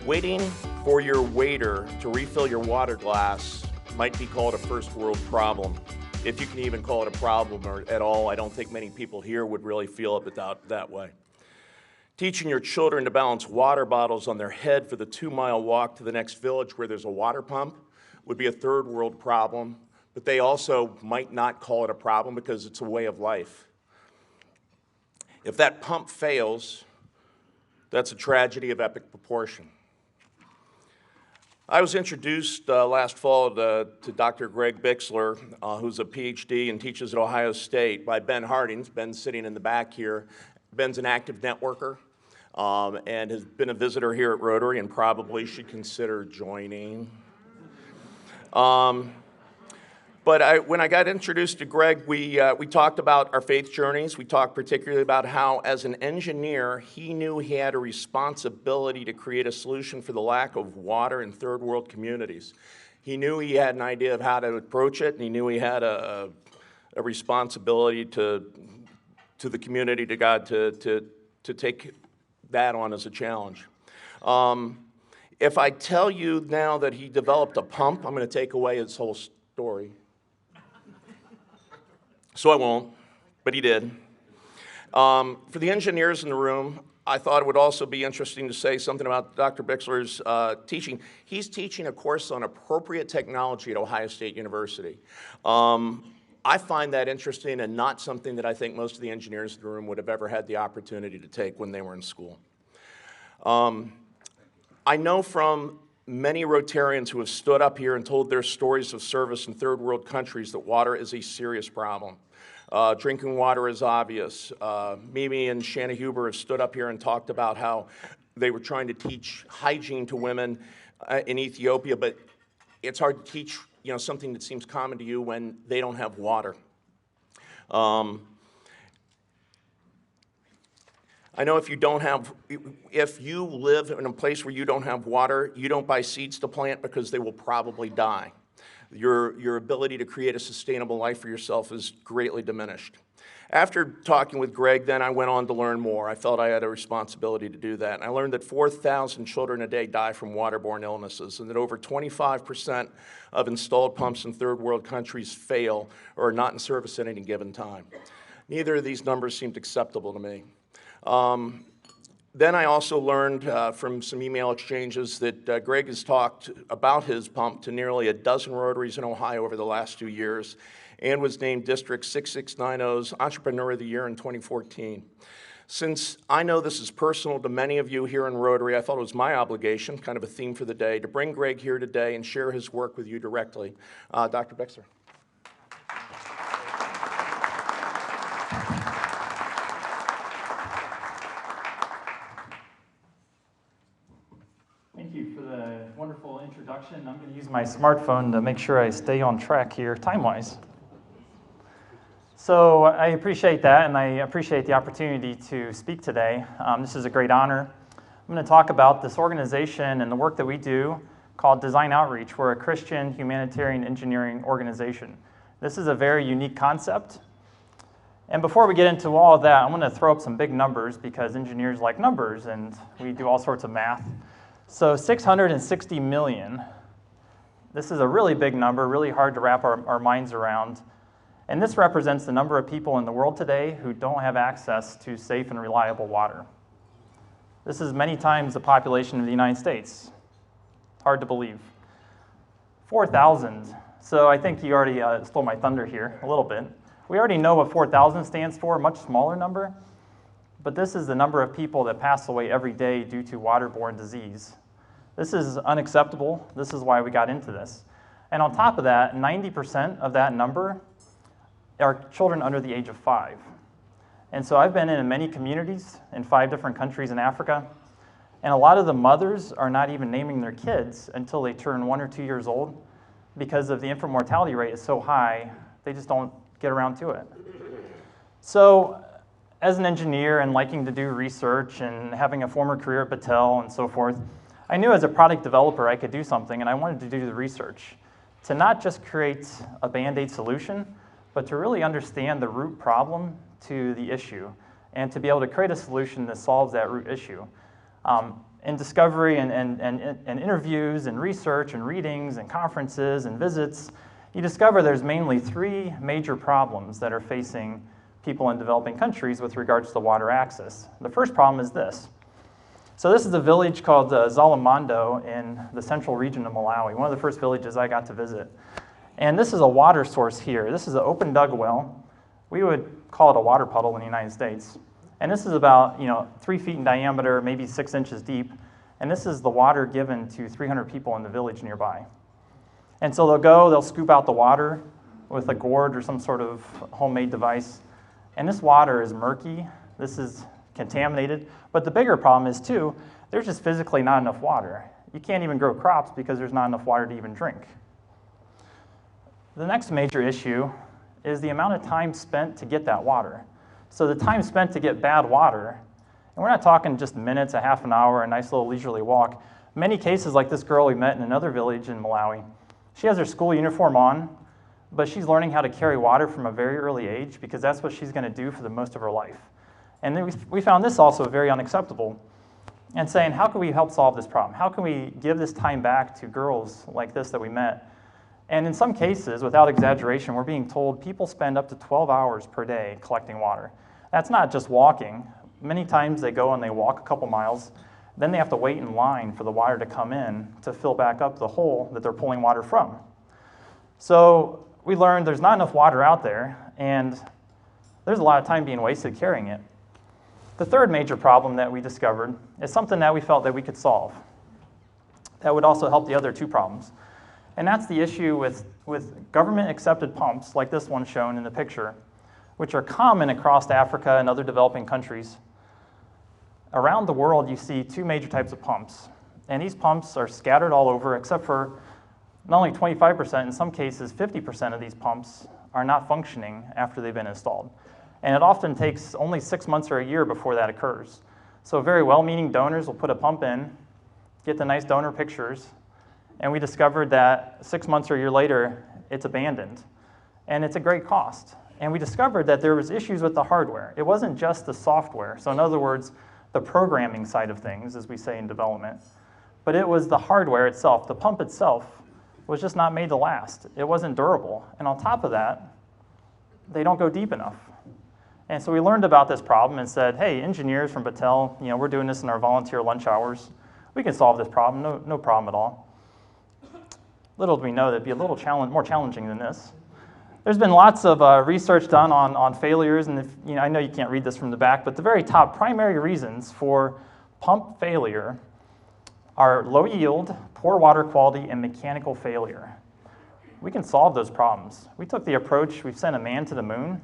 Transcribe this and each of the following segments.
Waiting for your waiter to refill your water glass might be called a first world problem. If you can even call it a problem or at all, I don't think many people here would really feel it that way. Teaching your children to balance water bottles on their head for the 2-mile walk to the next village where there's a water pump would be a third world problem, but they also might not call it a problem because it's a way of life. If that pump fails, that's a tragedy of epic proportion. I was introduced last fall to Dr. Greg Bixler, who's a PhD and teaches at Ohio State, by Ben Harding. Ben's sitting in the back here. Ben's an active networker and has been a visitor here at Rotary and probably should consider joining. But when I got introduced to Greg, we talked about our faith journeys. We talked particularly about how, as an engineer, he knew he had a responsibility to create a solution for the lack of water in third world communities. He knew he had an idea of how to approach it, and he knew he had a responsibility to the community, to God, to take that on as a challenge. If I tell you now that he developed a pump, I'm going to take away his whole story. So I won't, but he did. For the engineers in the room, I thought it would also be interesting to say something about Dr. Bixler's teaching. He's teaching a course on appropriate technology at Ohio State University. I find that interesting and not something that I think most of the engineers in the room would have ever had the opportunity to take when they were in school. I know from many Rotarians who have stood up here and told their stories of service in third world countries that water is a serious problem. Drinking water is obvious. Mimi and Shanna Huber have stood up here and talked about how they were trying to teach hygiene to women in Ethiopia, but it's hard to teach something that seems common to you when they don't have water. I know if you live in a place where you don't have water, you don't buy seeds to plant because they will probably die. Your ability to create a sustainable life for yourself is greatly diminished. After talking with Greg, then I went on to learn more. I felt I had a responsibility to do that. And I learned that 4,000 children a day die from waterborne illnesses, and that over 25% of installed pumps in third world countries fail or are not in service at any given time. Neither of these numbers seemed acceptable to me. Then I also learned from some email exchanges that Greg has talked about his pump to nearly a dozen Rotaries in Ohio over the last 2 years and was named District 6690's Entrepreneur of the Year in 2014. Since I know this is personal to many of you here in Rotary, I thought it was my obligation, kind of a theme for the day, to bring Greg here today and share his work with you directly. Dr. Bixler. Wonderful introduction. I'm going to use my smartphone to make sure I stay on track here time-wise. So I appreciate that, and I appreciate the opportunity to speak today. This is a great honor. I'm going to talk about this organization and the work that we do called Design Outreach. We're a Christian humanitarian engineering organization. This is a very unique concept. And before we get into all of that, I'm going to throw up some big numbers because engineers like numbers, and we do all sorts of math. So 660 million, this is a really big number, really hard to wrap our minds around. And this represents the number of people in the world today who don't have access to safe and reliable water. This is many times the population of the United States. Hard to believe. 4,000, so I think you already stole my thunder here a little bit. We already know what 4,000 stands for, a much smaller number. But this is the number of people that pass away every day due to waterborne disease. This is unacceptable. This is why we got into this. And on top of that, 90% of that number are children under the age of 5. And so I've been in many communities in 5 different countries in Africa, and a lot of the mothers are not even naming their kids until they turn 1 or 2 years old because of the infant mortality rate is so high, they just don't get around to it. So as an engineer and liking to do research and having a former career at Battelle and so forth, I knew as a product developer I could do something, and I wanted to do the research to not just create a Band-Aid solution, but to really understand the root problem to the issue and to be able to create a solution that solves that root issue. in discovery and interviews and research and readings and conferences and visits, you discover there's mainly three major problems that are facing people in developing countries with regards to water access. The first problem is this. So this is a village called Zalamando in the central region of Malawi, one of the first villages I got to visit. And this is a water source here. This is an open dug well. We would call it a water puddle in the United States. And this is about 3 feet in diameter, maybe 6 inches deep. And this is the water given to 300 people in the village nearby. And so they'll scoop out the water with a gourd or some sort of homemade device. And this water is murky. This is contaminated. But the bigger problem is, too, there's just physically not enough water. You can't even grow crops because there's not enough water to even drink. The next major issue is the amount of time spent to get that water. So the time spent to get bad water, and we're not talking just minutes, a half an hour, a nice little leisurely walk. Many cases like this girl we met in another village in Malawi, she has her school uniform on, but she's learning how to carry water from a very early age because that's what she's going to do for the most of her life. And then we found this also very unacceptable and saying, how can we help solve this problem? How can we give this time back to girls like this that we met? And in some cases, without exaggeration, we're being told people spend up to 12 hours per day collecting water. That's not just walking. Many times they go and they walk a couple miles, then they have to wait in line for the water to come in to fill back up the hole that they're pulling water from. So we learned there's not enough water out there, and there's a lot of time being wasted carrying it. The third major problem that we discovered is something that we felt that we could solve that would also help the other two problems. And that's the issue with government-accepted pumps, like this one shown in the picture, which are common across Africa and other developing countries. Around the world, you see two major types of pumps. And these pumps are scattered all over, except for not only 25%, in some cases 50% of these pumps are not functioning after they've been installed. And it often takes only 6 months or a year before that occurs. So very well-meaning donors will put a pump in, get the nice donor pictures, and we discovered that 6 months or a year later, it's abandoned. And it's a great cost. And we discovered that there was issues with the hardware. It wasn't just the software. So in other words, the programming side of things, as we say in development, but it was the hardware itself. The pump itself was just not made to last. It wasn't durable. And on top of that, they don't go deep enough. And so we learned about this problem and said, hey, engineers from Battelle, we're doing this in our volunteer lunch hours. We can solve this problem, no problem at all. Little do we know that it'd be a little more challenging than this. There's been lots of research done on failures, and I know you can't read this from the back, but the very top primary reasons for pump failure are low yield, poor water quality, and mechanical failure. We can solve those problems. We took the approach, we've sent a man to the moon.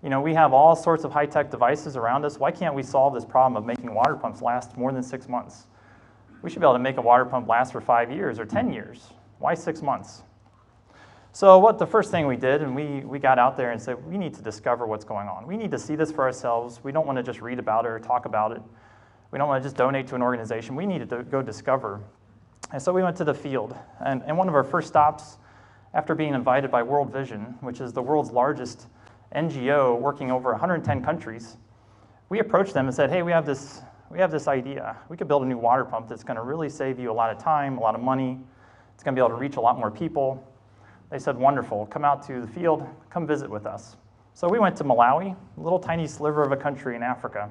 We have all sorts of high-tech devices around us. Why can't we solve this problem of making water pumps last more than 6 months? We should be able to make a water pump last for 5 years or 10 years. Why 6 months? So the first thing we did, and we got out there and said, we need to discover what's going on. We need to see this for ourselves. We don't want to just read about it or talk about it. We don't want to just donate to an organization. We needed to go discover. And so we went to the field. And one of our first stops, after being invited by World Vision, which is the world's largest NGO working over 110 countries, we approached them and said, hey, we have this idea. We could build a new water pump that's going to really save you a lot of time, a lot of money. It's going to be able to reach a lot more people. They said, wonderful, come out to the field, come visit with us. So we went to Malawi, a little tiny sliver of a country in Africa.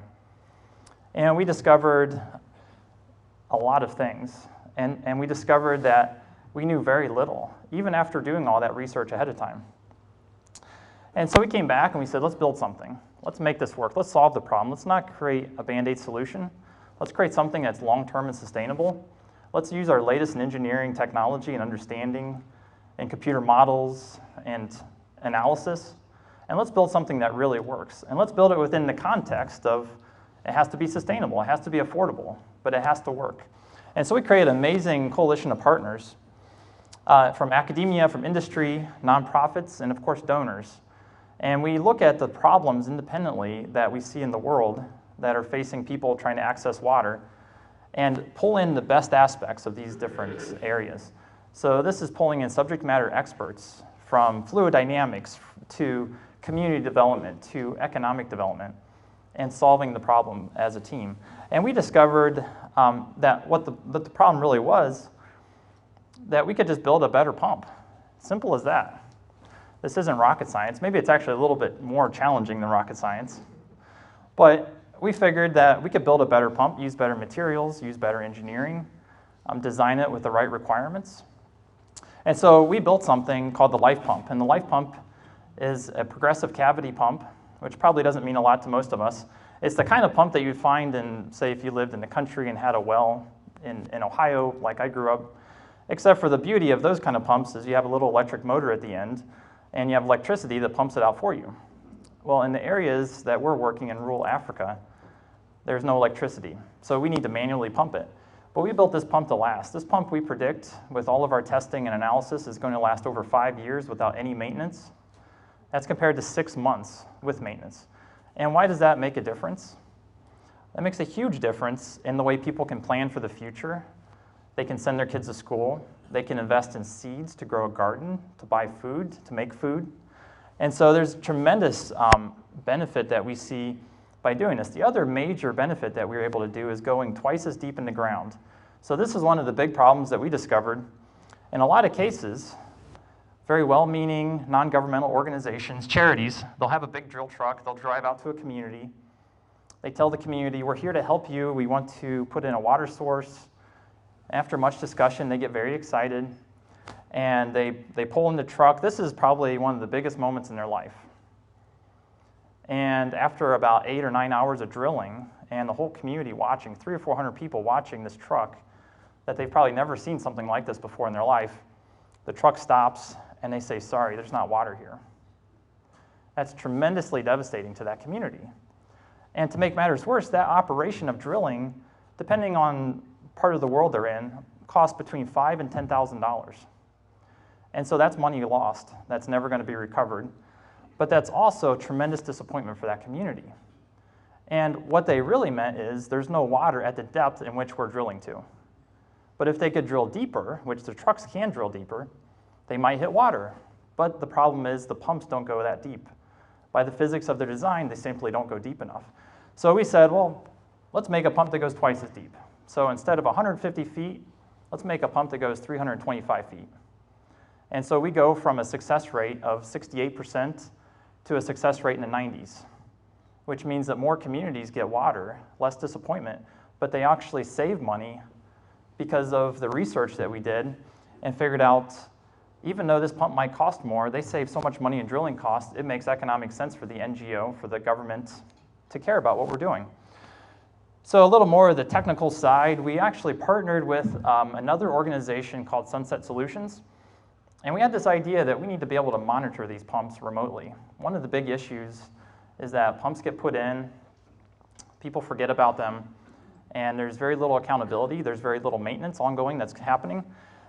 And we discovered a lot of things. And we discovered that we knew very little, even after doing all that research ahead of time. And so we came back and we said, let's build something. Let's make this work. Let's solve the problem. Let's not create a Band-Aid solution. Let's create something that's long-term and sustainable. Let's use our latest in engineering technology and understanding and computer models and analysis. And let's build something that really works. And let's build it within the context of it has to be sustainable, it has to be affordable, but it has to work. And so we created an amazing coalition of partners from academia, from industry, nonprofits, and of course donors. And we look at the problems independently that we see in the world that are facing people trying to access water and pull in the best aspects of these different areas. So this is pulling in subject matter experts from fluid dynamics to community development to economic development and solving the problem as a team. And we discovered what the problem really was, that we could just build a better pump. Simple as that. This isn't rocket science. Maybe it's actually a little bit more challenging than rocket science. But we figured that we could build a better pump, use better materials, use better engineering, design it with the right requirements. And so we built something called the LifePump. And the LifePump is a progressive cavity pump, which probably doesn't mean a lot to most of us. It's the kind of pump that you'd find in, say, if you lived in the country and had a well in Ohio, like I grew up. Except for the beauty of those kind of pumps is you have a little electric motor at the end, and you have electricity that pumps it out for you. Well, in the areas that we're working in rural Africa, there's no electricity, so we need to manually pump it. But we built this pump to last. This pump, we predict, with all of our testing and analysis, is going to last over 5 years without any maintenance. That's compared to 6 months with maintenance. And why does that make a difference? That makes a huge difference in the way people can plan for the future. They can send their kids to school. They can invest in seeds to grow a garden, to buy food, to make food. And so there's tremendous benefit that we see by doing this. The other major benefit that we were able to do is going twice as deep in the ground. So this is one of the big problems that we discovered. In a lot of cases, very well-meaning non-governmental organizations, charities, they'll have a big drill truck, they'll drive out to a community. They tell the community, we're here to help you, we want to put in a water source. After much discussion, they get very excited, and they pull in the truck. This is probably one of the biggest moments in their life. And after about 8 or 9 hours of drilling, and the whole community watching, 300 or 400 people watching this truck, that they've probably never seen something like this before in their life, the truck stops, and they say, sorry, there's not water here. That's tremendously devastating to that community. And to make matters worse, that operation of drilling, depending on part of the world they're in, costs between $5,000 and $10,000. And so that's money lost. That's never going to be recovered. But that's also tremendous disappointment for that community. And what they really meant is there's no water at the depth in which we're drilling to. But if they could drill deeper, which the trucks can drill deeper, they might hit water. But the problem is the pumps don't go that deep. By the physics of their design, they simply don't go deep enough. So we said, well, let's make a pump that goes twice as deep. So instead of 150 feet, let's make a pump that goes 325 feet. And so we go from a success rate of 68% to a success rate in the 90s, which means that more communities get water, less disappointment, but they actually save money because of the research that we did and figured out, even though this pump might cost more, they save so much money in drilling costs, it makes economic sense for the NGO, for the government, to care about what we're doing. So a little more of the technical side, we actually partnered with another organization called Sunset Solutions. And we had this idea that we need to be able to monitor these pumps remotely. One of the big issues is that pumps get put in, people forget about them, and there's very little accountability, there's very little maintenance ongoing that's happening.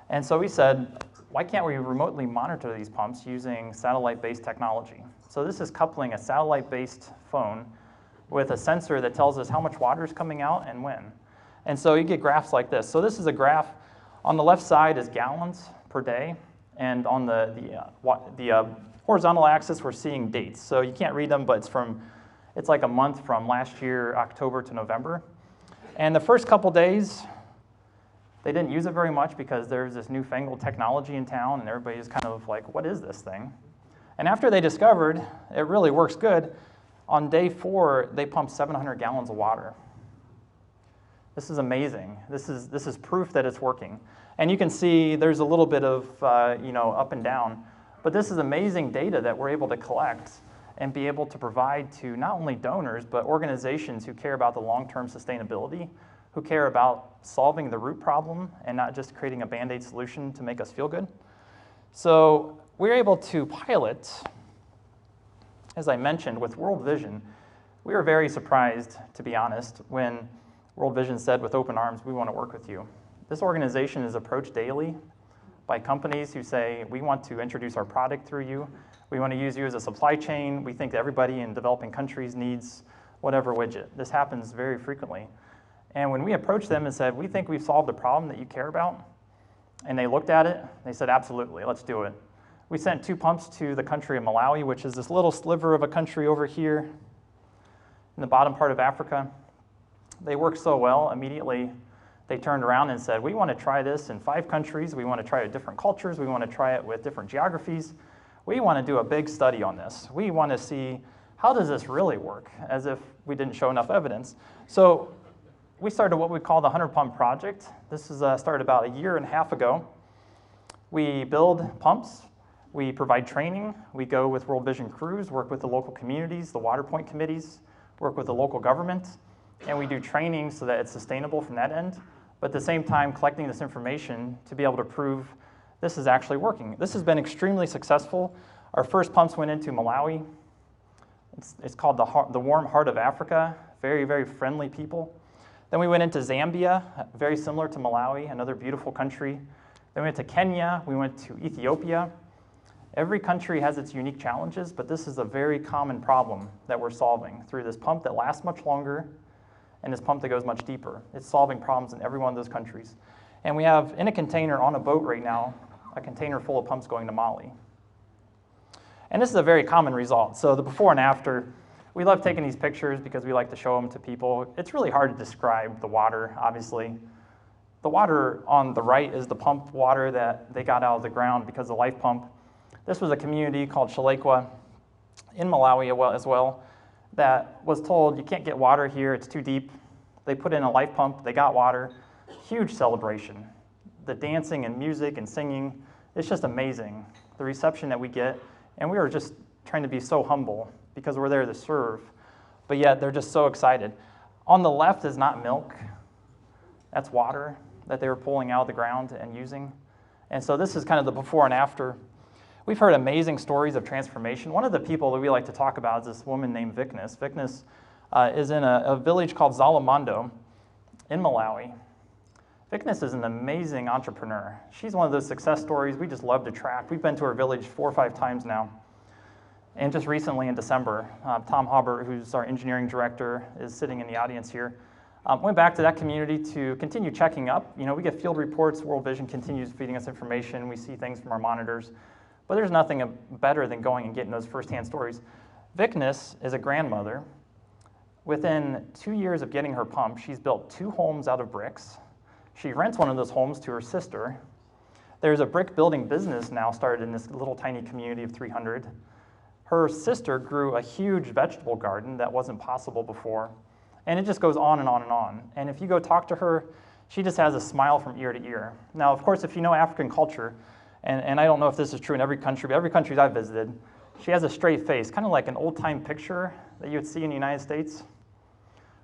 And so we said, why can't we remotely monitor these pumps using satellite-based technology? So this is coupling a satellite-based phone with a sensor that tells us how much water is coming out and when. And so you get graphs like this. So this is a graph. On the left side is gallons per day, and on the horizontal axis we're seeing dates. So you can't read them, but it's like a month from last year, October to November. And the first couple days, they didn't use it very much because there's this newfangled technology in town, and everybody's kind of like, what is this thing? And after they discovered it really works good, on day 4, they pumped 700 gallons of water. This is amazing. This is proof that it's working. And you can see there's a little bit of up and down, but this is amazing data that we're able to collect and be able to provide to not only donors, but organizations who care about the long-term sustainability, who care about solving the root problem and not just creating a Band-Aid solution to make us feel good. So we're able to pilot, as I mentioned, with World Vision. We were very surprised, to be honest, when World Vision said with open arms, we want to work with you. This organization is approached daily by companies who say, we want to introduce our product through you. We want to use you as a supply chain. We think that everybody in developing countries needs whatever widget. This happens very frequently. And when we approached them and said, we think we've solved the problem that you care about, and they looked at it, they said, absolutely, let's do it. We sent 2 pumps to the country of Malawi, which is this little sliver of a country over here in the bottom part of Africa. They worked so well, immediately They turned around and said, we want to try this in 5 countries. We want to try it with different cultures. We want to try it with different geographies. We want to do a big study on this. We want to see, how does this really work, as if we didn't show enough evidence. So we started what we call the 100 Pump Project. This is started about a year and a half ago. We build pumps. We provide training. We go with World Vision crews, work with the local communities, the water point committees, work with the local government, and we do training so that it's sustainable from that end, but at the same time collecting this information to be able to prove this is actually working. This has been extremely successful. Our first pumps went into Malawi. It's called the warm heart of Africa, very, very friendly people. Then we went into Zambia, very similar to Malawi, another beautiful country. Then we went to Kenya, we went to Ethiopia. Every country has its unique challenges, but this is a very common problem that we're solving through this pump that lasts much longer and this pump that goes much deeper. It's solving problems in every one of those countries. And we have, in a container on a boat right now, a container full of pumps going to Mali. And this is a very common result. So the before and after, we love taking these pictures because we like to show them to people. It's really hard to describe the water, obviously. The water on the right is the pump water that they got out of the ground because of LifePump. This was a community called Shalekwa in Malawi as well that was told, you can't get water here, it's too deep. They put in a LifePump, they got water. Huge celebration. The dancing and music and singing, it's just amazing. The reception that we get, and we were just trying to be so humble because we're there to serve, but yet they're just so excited. On the left is not milk, that's water that they were pulling out of the ground and using. And so this is kind of the before and after. We've heard amazing stories of transformation. One of the people that we like to talk about is this woman named Vikness. Vikness is in a village called Zalamondo in Malawi. Vikness is an amazing entrepreneur. She's one of those success stories we just love to track. We've been to her village 4 or 5 times now. And just recently in December, Tom Haubert, who's our engineering director, is sitting in the audience here. Went back to that community to continue checking up. You know, we get field reports. World Vision continues feeding us information. We see things from our monitors. But there's nothing better than going and getting those firsthand stories. Vikness is a grandmother. Within 2 years of getting her pump, she's built 2 homes out of bricks. She rents one of those homes to her sister. There's a brick building business now started in this little tiny community of 300. Her sister grew a huge vegetable garden that wasn't possible before. And it just goes on and on and on. And if you go talk to her, she just has a smile from ear to ear. Now, of course, if you know African culture, and I don't know if this is true in every country, but every country I've visited, she has a straight face, kind of like an old-time picture that you would see in the United States.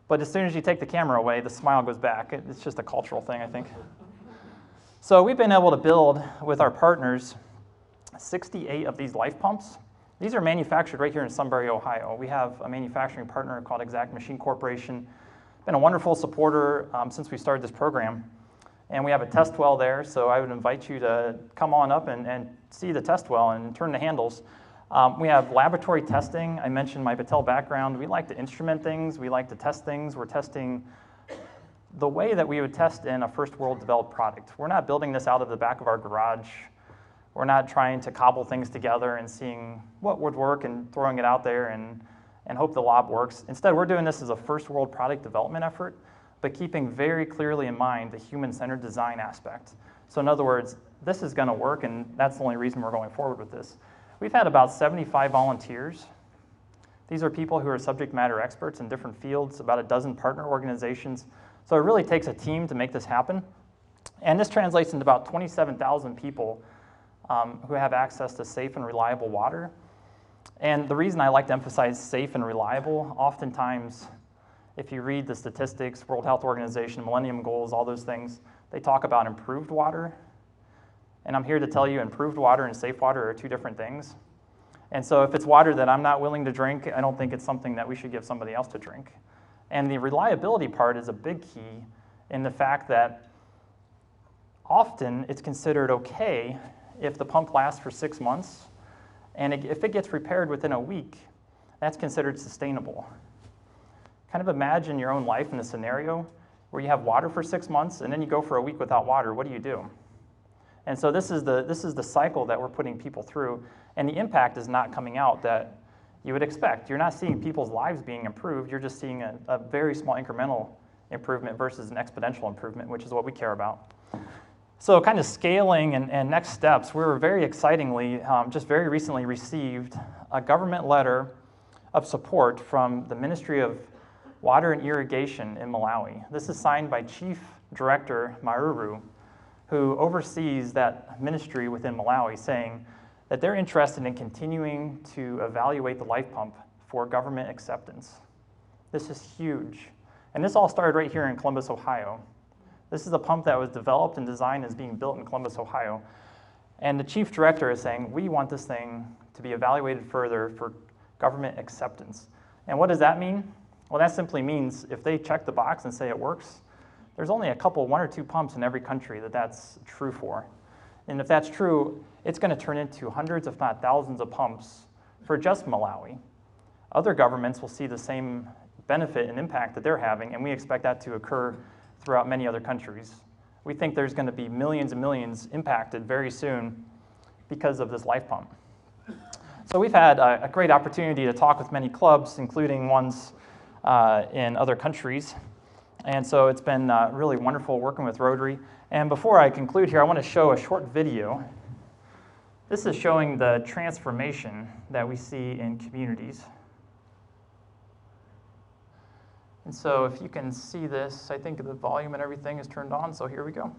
But as soon as you take the camera away, the smile goes back. It's just a cultural thing, I think. So we've been able to build, with our partners, 68 of these LifePumps. These are manufactured right here in Sunbury, Ohio. We have a manufacturing partner called Exact Machine Corporation. Been a wonderful supporter since we started this program. And we have a test well there, so I would invite you to come on up and see the test well and turn the handles. We have laboratory testing. I mentioned my Battelle background. We like to instrument things. We like to test things. We're testing the way that we would test in a first world developed product. We're not building this out of the back of our garage. We're not trying to cobble things together and seeing what would work and throwing it out there and hope the lab works. Instead, we're doing this as a first world product development effort, but keeping very clearly in mind the human-centered design aspect. So in other words, this is going to work, and that's the only reason we're going forward with this. We've had about 75 volunteers. These are people who are subject matter experts in different fields, about a dozen partner organizations. So it really takes a team to make this happen. And this translates into about 27,000 people who have access to safe and reliable water. And the reason I like to emphasize safe and reliable, oftentimes, if you read the statistics, World Health Organization, Millennium Goals, all those things, they talk about improved water. And I'm here to tell you improved water and safe water are 2 different things. And so if it's water that I'm not willing to drink, I don't think it's something that we should give somebody else to drink. And the reliability part is a big key in the fact that often it's considered okay if the pump lasts for 6 months, and if it gets repaired within a week, that's considered sustainable. Kind of imagine your own life in a scenario where you have water for 6 months and then you go for a week without water. What do you do? And so this is the cycle that we're putting people through, and the impact is not coming out that you would expect. You're not seeing people's lives being improved. You're just seeing a very small incremental improvement versus an exponential improvement, which is what we care about. So kind of scaling and next steps, we were very excitingly, just very recently received a government letter of support from the Ministry of Water and Irrigation in Malawi. This is signed by Chief Director Maruru, who oversees that ministry within Malawi, saying that they're interested in continuing to evaluate the LifePump for government acceptance. This is huge. And this all started right here in Columbus, Ohio. This is a pump that was developed and designed as being built in Columbus, Ohio. And the chief director is saying, we want this thing to be evaluated further for government acceptance. And what does that mean? Well, that simply means if they check the box and say it works, there's only a couple, 1 or 2 pumps in every country that that's true for. And if that's true, it's going to turn into hundreds, if not thousands, of pumps for just Malawi. Other governments will see the same benefit and impact that they're having, and we expect that to occur throughout many other countries. We think there's going to be millions and millions impacted very soon because of this LifePump. So we've had a great opportunity to talk with many clubs, including ones in other countries. And so it's been really wonderful working with Rotary. And before I conclude here, I want to show a short video. This is showing the transformation that we see in communities. And so if you can see this, I think the volume and everything is turned on, so here we go.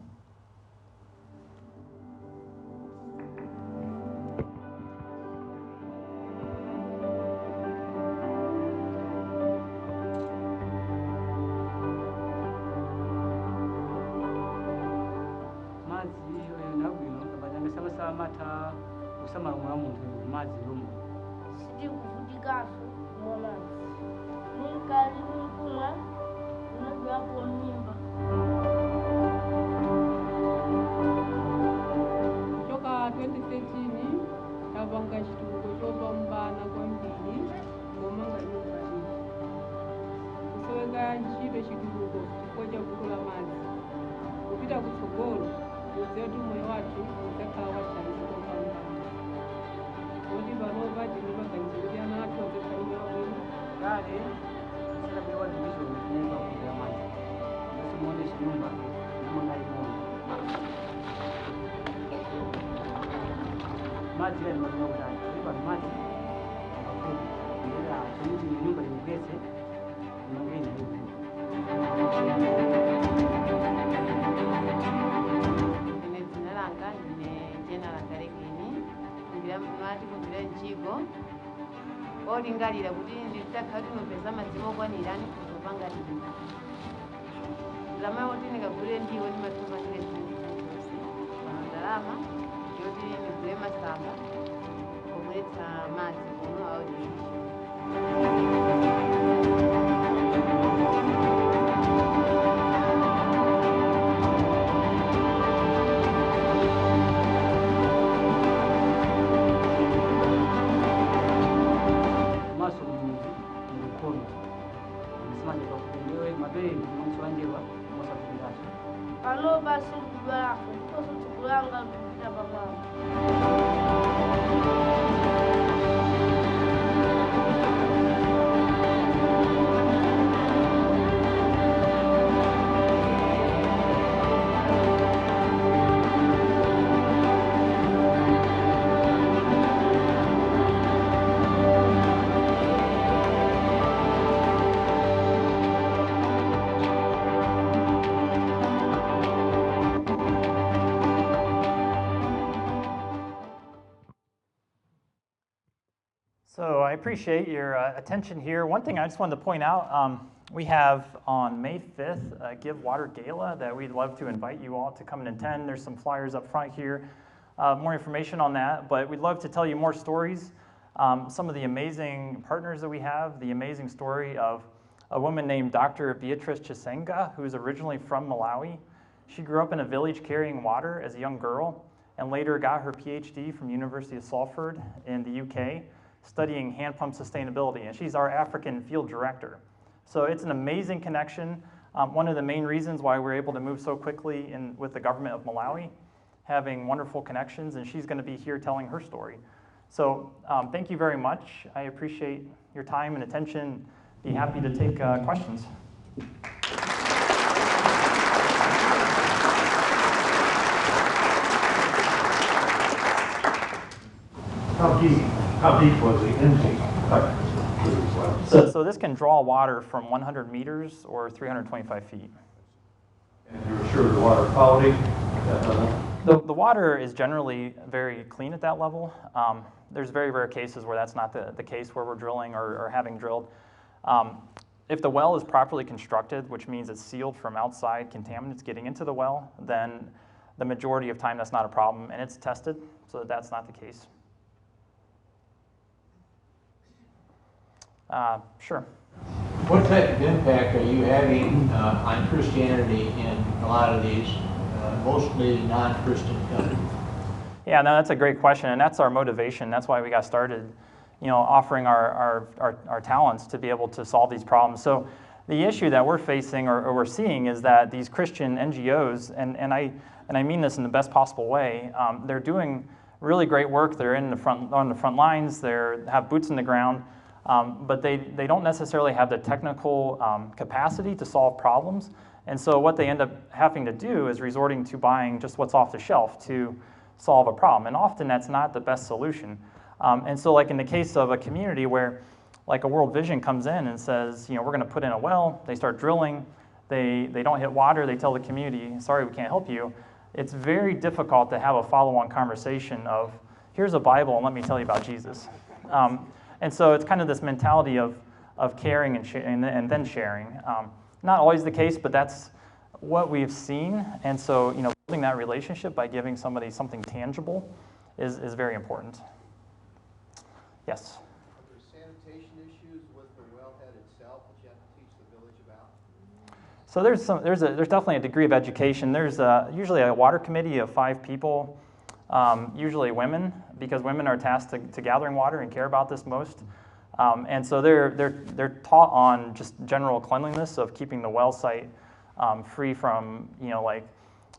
olingalira kuti nditaka tinopeza madziwo okwanirani kuzopanga lino zamayi oti ndikagule ndiwo ndimatuma ndalama yoti ndigule masamba omweretsa madzi kuno audiisho. Ano basi kudwala kukosa tukulanga kupita pamama. So I appreciate your attention here. One thing I just wanted to point out, we have on May 5th a Give Water Gala that we'd love to invite you all to come and attend. There's some flyers up front here, more information on that, but we'd love to tell you more stories. Some of the amazing partners that we have, the amazing story of a woman named Dr. Beatrice Chisenga, who's originally from Malawi. She grew up in a village carrying water as a young girl and later got her PhD from University of Salford in the UK, studying hand pump sustainability, and she's our African field director. So it's an amazing connection. One of the main reasons why we're able to move so quickly with the government of Malawi, having wonderful connections, and she's going to be here telling her story. So thank you very much. I appreciate your time and attention. Be happy to take questions. How deep was the intake cut for these wells? So this can draw water from 100 meters or 325 feet. And you're sure the water quality at that level? The water is generally very clean at that level. There's very rare cases where that's not the case where we're drilling or having drilled. If the well is properly constructed, which means it's sealed from outside contaminants getting into the well, then the majority of time that's not a problem, and it's tested, so that's not the case. Sure. What type of impact are you having on Christianity in a lot of these mostly non-Christian countries? Yeah, no, that's a great question, and that's our motivation. That's why we got started, offering our talents to be able to solve these problems. So the issue that we're facing or we're seeing is that these Christian NGOs, and I mean this in the best possible way, they're doing really great work. They're on the front lines. They have boots in the ground, but they don't necessarily have the technical capacity to solve problems. And so what they end up having to do is resorting to buying just what's off the shelf to solve a problem. And often that's not the best solution. And so like in the case of a community where like a World Vision comes in and says, we're going to put in a well, they start drilling, they don't hit water, they tell the community, sorry, we can't help you. It's very difficult to have a follow-on conversation of, here's a Bible and let me tell you about Jesus. And so it's kind of this mentality of caring and then sharing. Not always the case, but that's what we've seen. And so, building that relationship by giving somebody something tangible is very important. Yes? Are there sanitation issues with the wellhead itself that you have to teach the village about? So there's definitely a degree of education. There's usually a water committee of 5 people, usually women, because women are tasked to gathering water and care about this most. And so they're taught on just general cleanliness of keeping the well site free from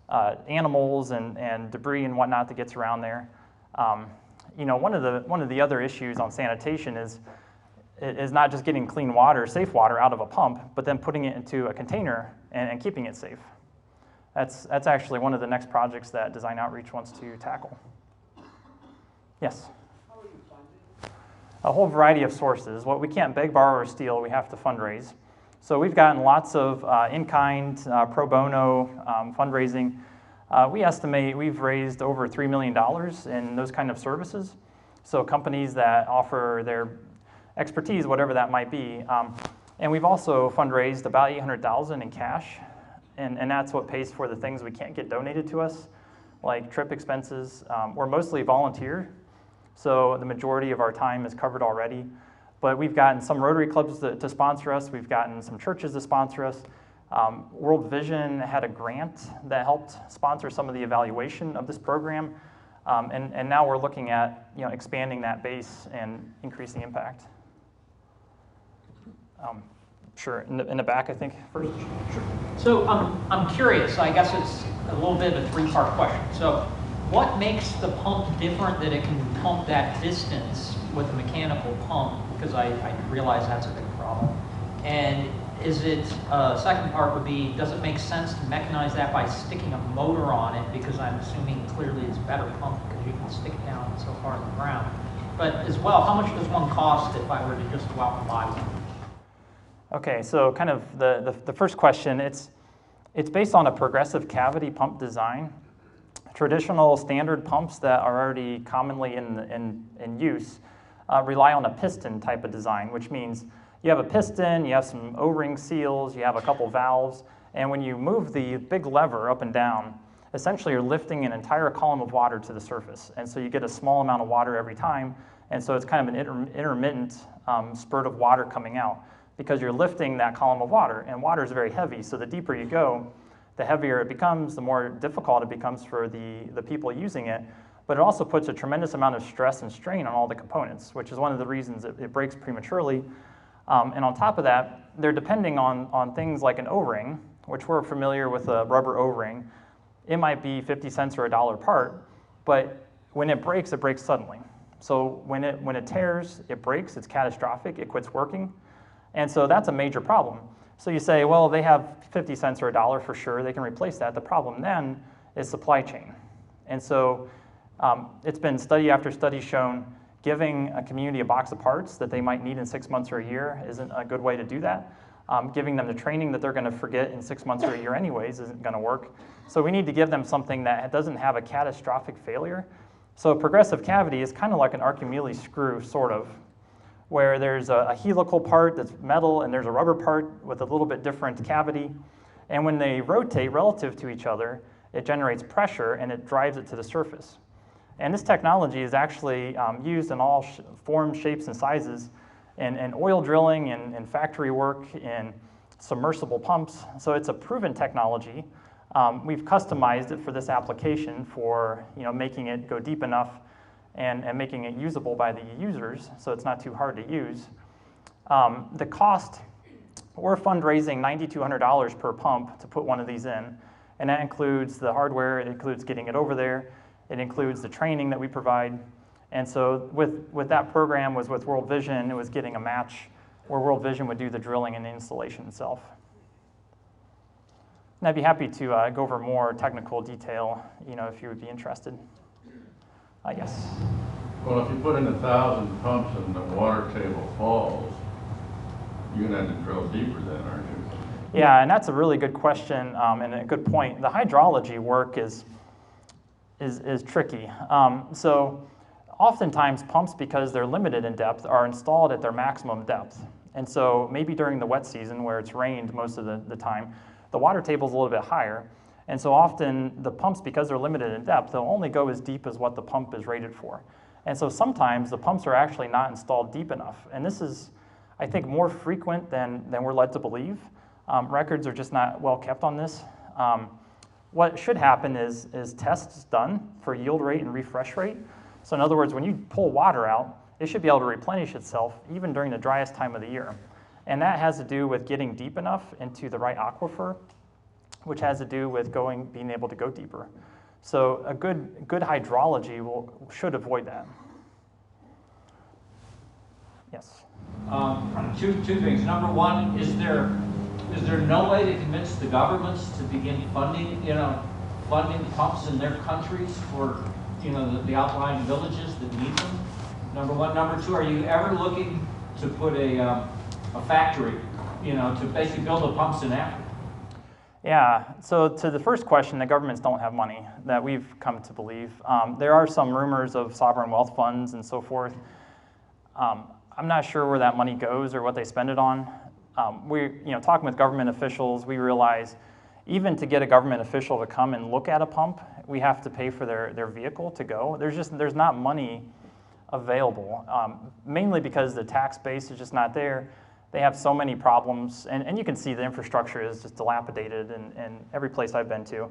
animals and debris and whatnot that gets around there. One of the other issues on sanitation is not just getting clean water, safe water out of a pump, but then putting it into a container and keeping it safe. That's actually one of the next projects that Design Outreach wants to tackle. Yes? How are you funded? A whole variety of sources. What we can't beg, borrow, or steal, we have to fundraise. So we've gotten lots of in-kind, pro bono fundraising. We estimate we've raised over $3 million in those kind of services. So companies that offer their expertise, whatever that might be. And we've also fundraised about $800,000 in cash. And that's what pays for the things we can't get donated to us, like trip expenses. We're mostly volunteer, so the majority of our time is covered already. But we've gotten some Rotary clubs to sponsor us. We've gotten some churches to sponsor us. World Vision had a grant that helped sponsor some of the evaluation of this program. And now we're looking at expanding that base and increasing impact. Sure, in the back, I think, first. Sure. So I'm curious, I guess it's a little bit of a 3-part question. So what makes the pump different that it can pump that distance with a mechanical pump? Because I realize that's a big problem. And is it, second part would be, does it make sense to mechanize that by sticking a motor on it? Because I'm assuming clearly it's better pump because you can stick it down so far in the ground. But as well, how much does one cost if I were to just go out and buy one? Okay, so kind of the first question, it's based on a progressive cavity pump design. Traditional standard pumps that are already commonly in use rely on a piston type of design, which means you have a piston, you have some O-ring seals, you have a couple valves, and when you move the big lever up and down, essentially you're lifting an entire column of water to the surface. And so you get a small amount of water every time, and so it's kind of an intermittent spurt of water coming out, because you're lifting that column of water, and water is very heavy, so the deeper you go, the heavier it becomes, the more difficult it becomes for the people using it, but it also puts a tremendous amount of stress and strain on all the components, which is one of the reasons it breaks prematurely. And on top of that, they're depending on things like an O-ring, which we're familiar with a rubber O-ring. It might be 50 cents or $1 part, but when it breaks suddenly. So when it tears, it breaks, it's catastrophic, it quits working. And so that's a major problem. So you say, well, they have 50 cents or $1 for sure, they can replace that. The problem then is supply chain. And so it's been study after study shown Giving a community a box of parts that they might need in 6 months or a year isn't a good way to do that. Giving them the training that they're going to forget in 6 months or a year anyways isn't going to work. So we need to give them something that doesn't have a catastrophic failure. So a progressive cavity is kind of like an Archimedes screw, sort of, where there's a helical part that's metal and there's a rubber part with a little bit different cavity. And when they rotate relative to each other, it generates pressure and it drives it to the surface. And this technology is actually used in all forms, shapes, and sizes in oil drilling, in factory work, in submersible pumps. So it's a proven technology. We've customized it for this application for making it go deep enough and making it usable by the users, so it's not too hard to use. The cost, we're fundraising $9,200 per pump to put one of these in, and that includes the hardware, it includes getting it over there, it includes the training that we provide. And so with that program was with World Vision, it was getting a match where World Vision would do the drilling and the installation itself. And I'd be happy to go over more technical detail, if you would be interested. Yes? Well, if you put in 1,000 pumps and the water table falls, you're going to have to drill deeper then, aren't you? Yeah, and that's a really good question and a good point. The hydrology work is tricky. So oftentimes pumps, because they're limited in depth, are installed at their maximum depth. And so maybe during the wet season where it's rained most of the time, the water table's a little bit higher. And so often the pumps, because they're limited in depth, they'll only go as deep as what the pump is rated for. And so sometimes the pumps are actually not installed deep enough. And this is, I think, more frequent than we're led to believe. Records are just not well kept on this. What should happen is tests done for yield rate and refresh rate. So in other words, when you pull water out, it should be able to replenish itself even during the driest time of the year. And that has to do with getting deep enough into the right aquifer, which has to do with being able to go deeper. So a good hydrology should avoid that. Yes? Two things. Number one, is there no way to convince the governments to begin funding pumps in their countries for the outlying villages that need them? Number one. Number two, are you ever looking to put a factory, to basically build the pumps in Africa? Yeah, so to the first question, the governments don't have money that we've come to believe. There are some rumors of sovereign wealth funds and so forth. I'm not sure where that money goes or what they spend it on. Talking with government officials, we realize even to get a government official to come and look at a pump, we have to pay for their vehicle to go. There's not money available, mainly because the tax base is just not there. They have so many problems, and you can see the infrastructure is just dilapidated in every place I've been to.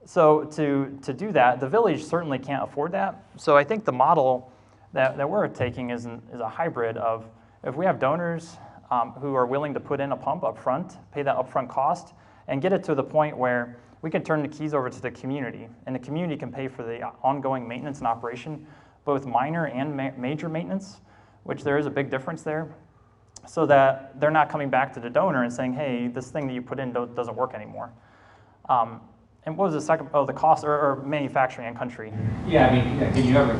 So to do that, the village certainly can't afford that. So I think the model that we're taking is a hybrid of, if we have donors who are willing to put in a pump up front, pay that upfront cost, and get it to the point where we can turn the keys over to the community, and the community can pay for the ongoing maintenance and operation, both minor and major maintenance, which there is a big difference there, so that they're not coming back to the donor and saying, hey, this thing that you put in doesn't work anymore. And what was the second? Oh, the cost or manufacturing in country. Yeah, can you ever,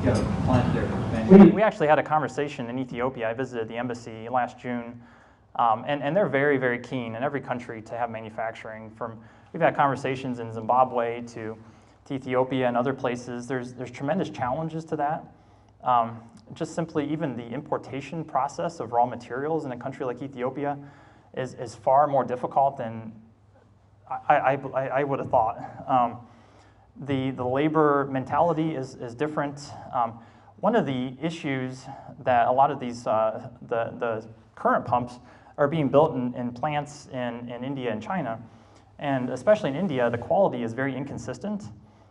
get a plant there? We actually had a conversation in Ethiopia. I visited the embassy last June, and they're very, very keen in every country to have manufacturing. We've had conversations in Zimbabwe to Ethiopia and other places. There's tremendous challenges to that. Just simply even the importation process of raw materials in a country like Ethiopia is far more difficult than I would have thought. The labor mentality is different. One of the issues that a lot of these, the current pumps are being built in plants in India and China. And especially in India, the quality is very inconsistent.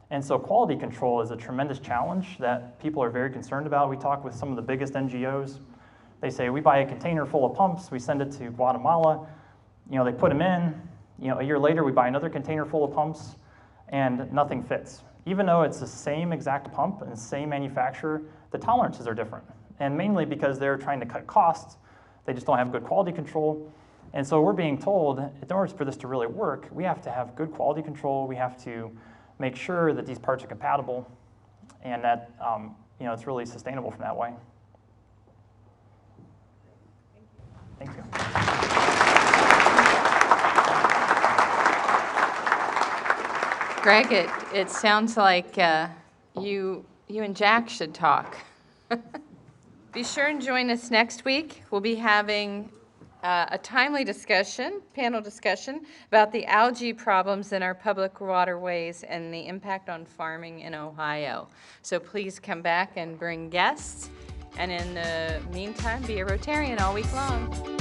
And so quality control is a tremendous challenge that people are very concerned about. We talk with some of the biggest NGOs. They say, we buy a container full of pumps, we send it to Guatemala, they put them in, a year later we buy another container full of pumps, and nothing fits. Even though it's the same exact pump and the same manufacturer, the tolerances are different. And mainly because they're trying to cut costs, they just don't have good quality control. And so we're being told, in order for this to really work, we have to have good quality control, we have to make sure that these parts are compatible, and that it's really sustainable from that way. Thank you. Greg, it sounds like you and Jack should talk. Be sure and join us next week. We'll be having a timely discussion, panel discussion, about the algae problems in our public waterways and the impact on farming in Ohio. So please come back and bring guests. And in the meantime, be a Rotarian all week long.